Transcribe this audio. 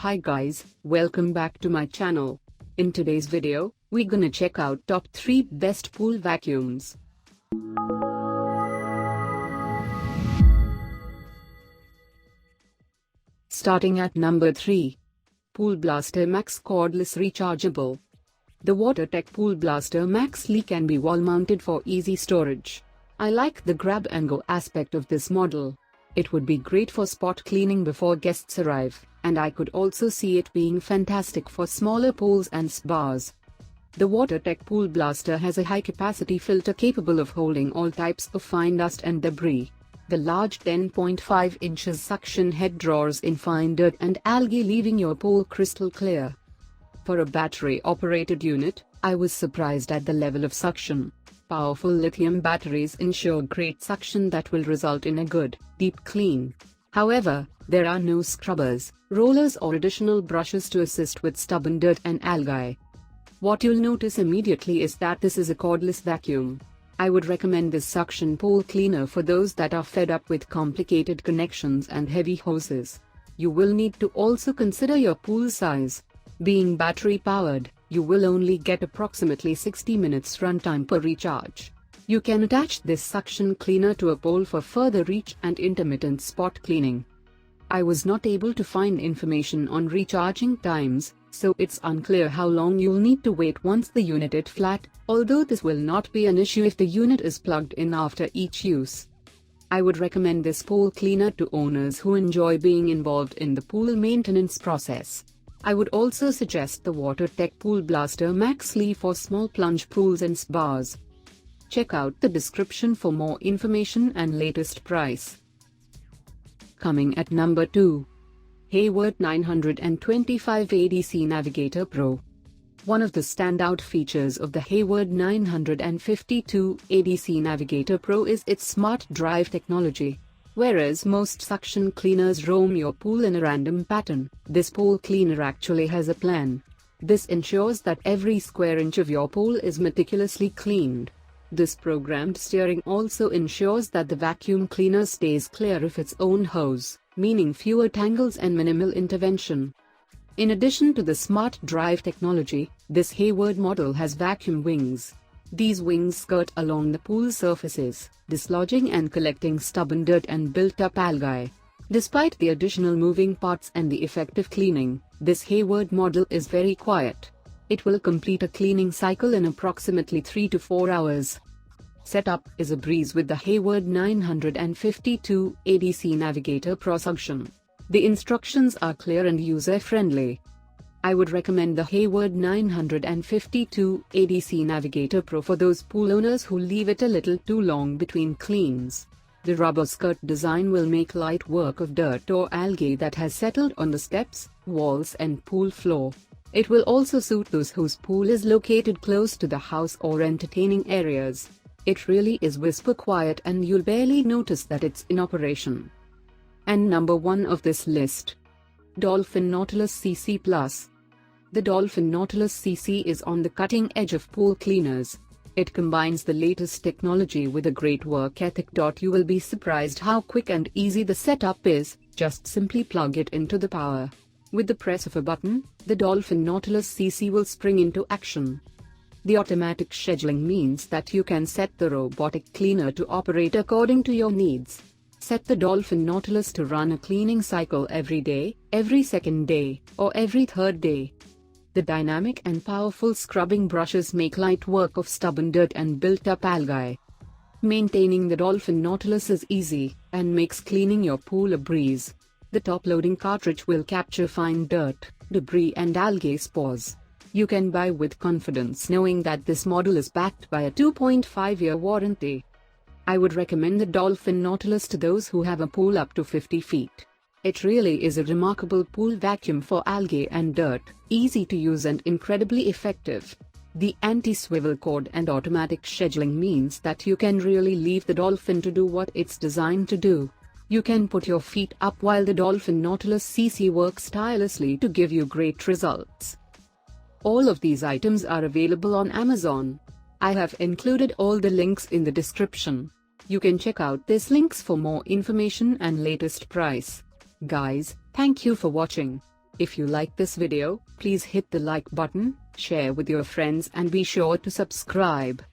Hi guys, welcome back to my channel. In today's video, we're gonna check out top 3 best pool vacuums. Starting at number 3. Pool Blaster Max Cordless Rechargeable. The WaterTech Pool Blaster Max Lee can be wall-mounted for easy storage. I like the grab-and-go aspect of this model. It would be great for spot cleaning before guests arrive, and I could also see it being fantastic for smaller pools and spas. The WaterTech Pool Blaster has a high-capacity filter capable of holding all types of fine dust and debris. The large 10.5 inches suction head draws in fine dirt and algae, leaving your pool crystal clear. For a battery-operated unit, I was surprised at the level of suction. Powerful lithium batteries ensure great suction that will result in a good, deep clean. However, there are no scrubbers, rollers or additional brushes to assist with stubborn dirt and algae. What you'll notice immediately is that this is a cordless vacuum. I would recommend this suction pool cleaner for those that are fed up with complicated connections and heavy hoses. You will need to also consider your pool size. Being battery-powered, you will only get approximately 60 minutes runtime per recharge. You can attach this suction cleaner to a pole for further reach and intermittent spot cleaning. I was not able to find information on recharging times, so it's unclear how long you'll need to wait once the unit is flat, although this will not be an issue if the unit is plugged in after each use. I would recommend this pool cleaner to owners who enjoy being involved in the pool maintenance process. I would also suggest the WaterTech Pool Blaster Max Lee for small plunge pools and spas. Check out the description for more information and latest price. Coming at number 2. Hayward 925 ADC Navigator Pro. One of the standout features of the Hayward 952 ADC Navigator Pro is its smart drive technology. Whereas most suction cleaners roam your pool in a random pattern, this pool cleaner actually has a plan. This ensures that every square inch of your pool is meticulously cleaned. This programmed steering also ensures that the vacuum cleaner stays clear of its own hose, meaning fewer tangles and minimal intervention. In addition to the smart drive technology, this Hayward model has vacuum wings. These wings skirt along the pool surfaces, dislodging and collecting stubborn dirt and built-up algae. Despite the additional moving parts and the effective cleaning, this Hayward model is very quiet. It will complete a cleaning cycle in approximately 3 to 4 hours. Setup is a breeze with the Hayward 952 ADC Navigator Pro Suction. The instructions are clear and user-friendly. I would recommend the Hayward 952 ADC Navigator Pro for those pool owners who leave it a little too long between cleans. The rubber skirt design will make light work of dirt or algae that has settled on the steps, walls and pool floor. It will also suit those whose pool is located close to the house or entertaining areas. It really is whisper quiet and you'll barely notice that it's in operation. And number 1 of this list. Dolphin Nautilus CC Plus. The Dolphin Nautilus CC is on the cutting edge of pool cleaners. It combines the latest technology with a great work ethic. You will be surprised how quick and easy the setup is. Just simply plug it into the power. With the press of a button, the Dolphin Nautilus CC will spring into action. The automatic scheduling means that you can set the robotic cleaner to operate according to your needs. Set the Dolphin Nautilus to run a cleaning cycle every day, every second day, or every third day. The dynamic and powerful scrubbing brushes make light work of stubborn dirt and built-up algae. Maintaining the Dolphin Nautilus is easy, and makes cleaning your pool a breeze. The top-loading cartridge will capture fine dirt, debris and algae spores. You can buy with confidence knowing that this model is backed by a 2.5-year warranty. I would recommend the Dolphin Nautilus to those who have a pool up to 50 feet. It really is a remarkable pool vacuum for algae and dirt, easy to use and incredibly effective. The anti-swivel cord and automatic scheduling means that you can really leave the Dolphin to do what it's designed to do. You can put your feet up while the Dolphin Nautilus CC works tirelessly to give you great results. All of these items are available on Amazon. I have included all the links in the description. You can check out these links for more information and latest price. Guys, thank you for watching. If you like this video, please hit the like button, share with your friends and be sure to subscribe.